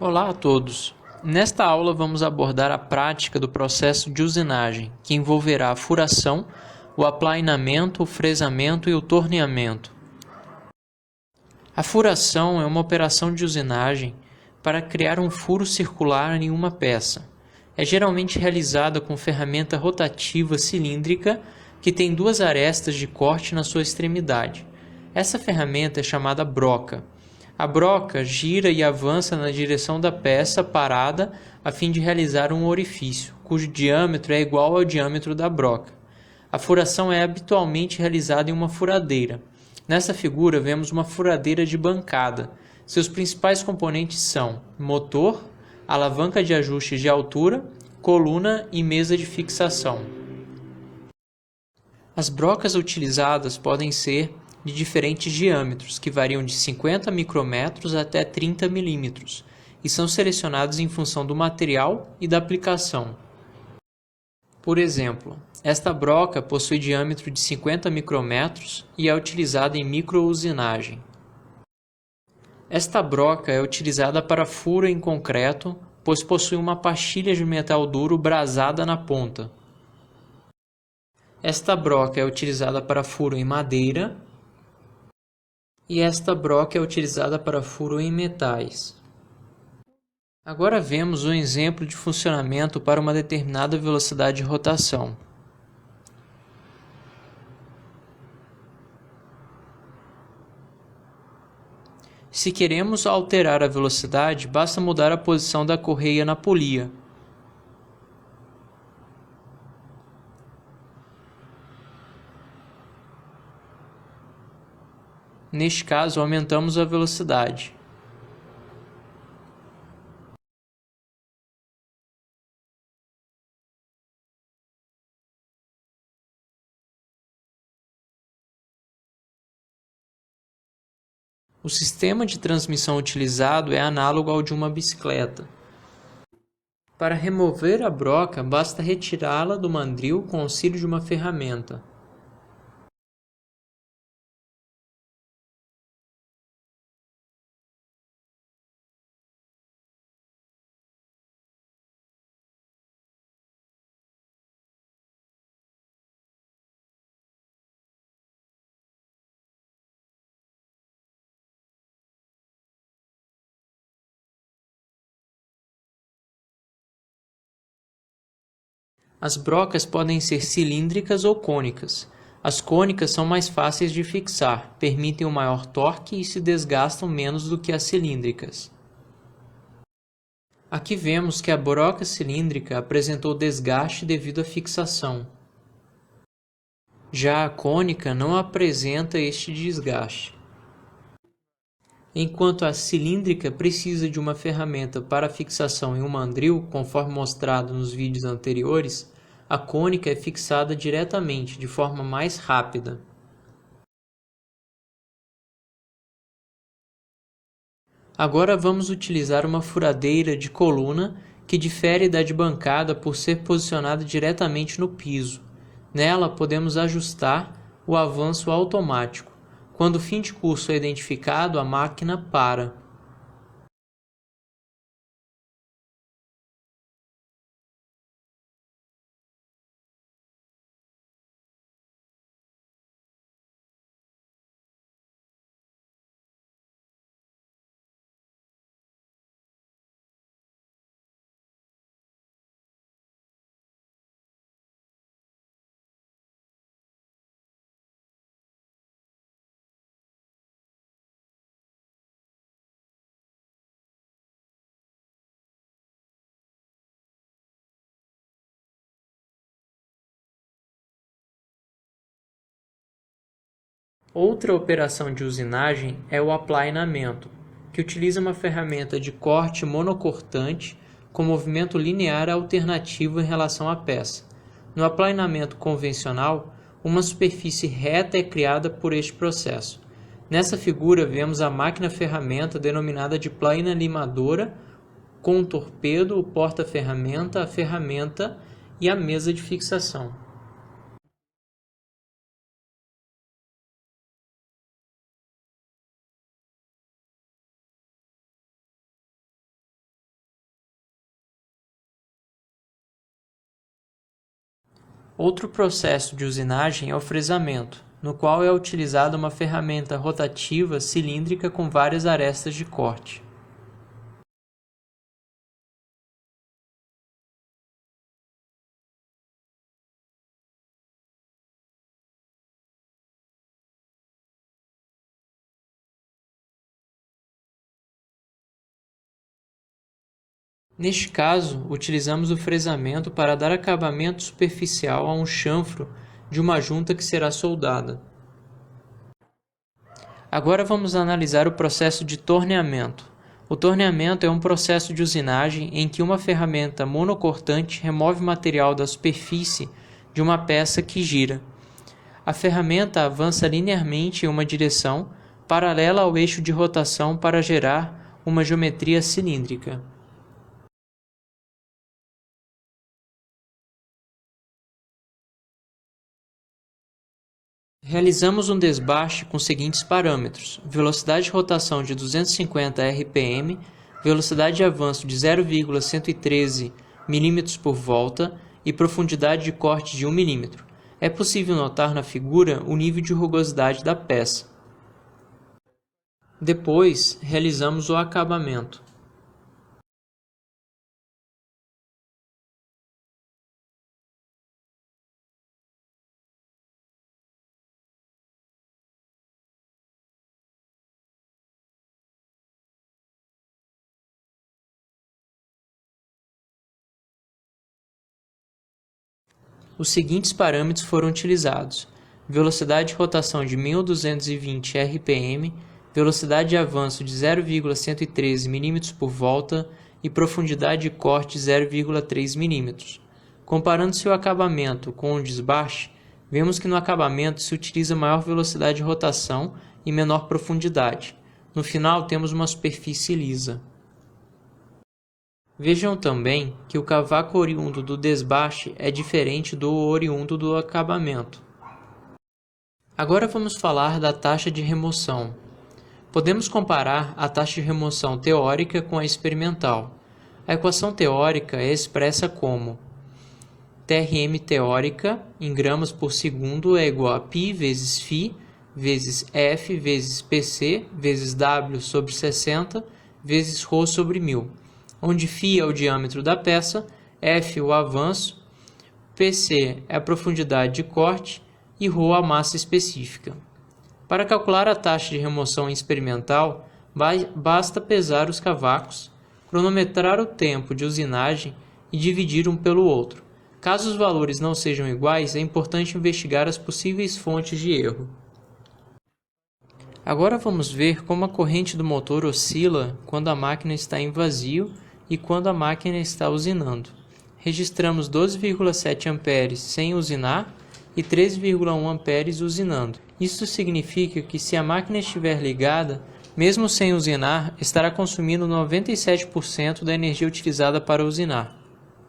Olá a todos! Nesta aula vamos abordar a prática do processo de usinagem, que envolverá a furação, o aplainamento, o fresamento e o torneamento. A furação é uma operação de usinagem para criar um furo circular em uma peça. É geralmente realizada com ferramenta rotativa cilíndrica que tem duas arestas de corte na sua extremidade. Essa ferramenta é chamada broca. A broca gira e avança na direção da peça parada a fim de realizar um orifício, cujo diâmetro é igual ao diâmetro da broca. A furação é habitualmente realizada em uma furadeira. Nessa figura vemos uma furadeira de bancada. Seus principais componentes são motor, alavanca de ajustes de altura, coluna e mesa de fixação. As brocas utilizadas podem ser de diferentes diâmetros, que variam de 50 micrômetros até 30 milímetros, e são selecionados em função do material e da aplicação. Por exemplo, esta broca possui diâmetro de 50 micrômetros e é utilizada em microusinagem. Esta broca é utilizada para furo em concreto, pois possui uma pastilha de metal duro brasada na ponta. Esta broca é utilizada para furo em madeira e esta broca é utilizada para furo em metais. Agora vemos um exemplo de funcionamento para uma determinada velocidade de rotação. Se queremos alterar a velocidade, basta mudar a posição da correia na polia. Neste caso, aumentamos a velocidade. O sistema de transmissão utilizado é análogo ao de uma bicicleta. Para remover a broca, basta retirá-la do mandril com o auxílio de uma ferramenta. As brocas podem ser cilíndricas ou cônicas. As cônicas são mais fáceis de fixar, permitem um maior torque e se desgastam menos do que as cilíndricas. Aqui vemos que a broca cilíndrica apresentou desgaste devido à fixação. Já a cônica não apresenta este desgaste. Enquanto a cilíndrica precisa de uma ferramenta para fixação em um mandril, conforme mostrado nos vídeos anteriores, a cônica é fixada diretamente, de forma mais rápida. Agora vamos utilizar uma furadeira de coluna que difere da de bancada por ser posicionada diretamente no piso. Nela podemos ajustar o avanço automático. Quando o fim de curso é identificado, a máquina para. Outra operação de usinagem é o aplainamento, que utiliza uma ferramenta de corte monocortante com movimento linear alternativo em relação à peça. No aplainamento convencional, uma superfície reta é criada por este processo. Nessa figura vemos a máquina-ferramenta denominada de plaina limadora, com o torpedo, o porta-ferramenta, a ferramenta e a mesa de fixação. Outro processo de usinagem é o fresamento, no qual é utilizada uma ferramenta rotativa cilíndrica com várias arestas de corte. Neste caso, utilizamos o fresamento para dar acabamento superficial a um chanfro de uma junta que será soldada. Agora vamos analisar o processo de torneamento. O torneamento é um processo de usinagem em que uma ferramenta monocortante remove material da superfície de uma peça que gira. A ferramenta avança linearmente em uma direção paralela ao eixo de rotação para gerar uma geometria cilíndrica. Realizamos um desbaste com os seguintes parâmetros: velocidade de rotação de 250 rpm, velocidade de avanço de 0,113 mm por volta e profundidade de corte de 1 mm. É possível notar na figura o nível de rugosidade da peça. Depois, realizamos o acabamento. Os seguintes parâmetros foram utilizados: velocidade de rotação de 1220 rpm, velocidade de avanço de 0,113 mm por volta e profundidade de corte de 0,3 mm. Comparando-se o acabamento com o desbaste, vemos que no acabamento se utiliza maior velocidade de rotação e menor profundidade. No final, temos uma superfície lisa. Vejam também que o cavaco oriundo do desbaste é diferente do oriundo do acabamento. Agora vamos falar da taxa de remoção. Podemos comparar a taxa de remoção teórica com a experimental. A equação teórica é expressa como TRM teórica em gramas por segundo é igual a π vezes φ vezes F vezes PC vezes W sobre 60 vezes ρ sobre 1000. Onde φ é o diâmetro da peça, F o avanço, PC é a profundidade de corte e ρ a massa específica. Para calcular a taxa de remoção experimental, basta pesar os cavacos, cronometrar o tempo de usinagem e dividir um pelo outro. Caso os valores não sejam iguais, é importante investigar as possíveis fontes de erro. Agora vamos ver como a corrente do motor oscila quando a máquina está em vazio e quando a máquina está usinando. Registramos 12,7 A sem usinar e 13,1 A usinando. Isso significa que se a máquina estiver ligada, mesmo sem usinar, estará consumindo 97% da energia utilizada para usinar.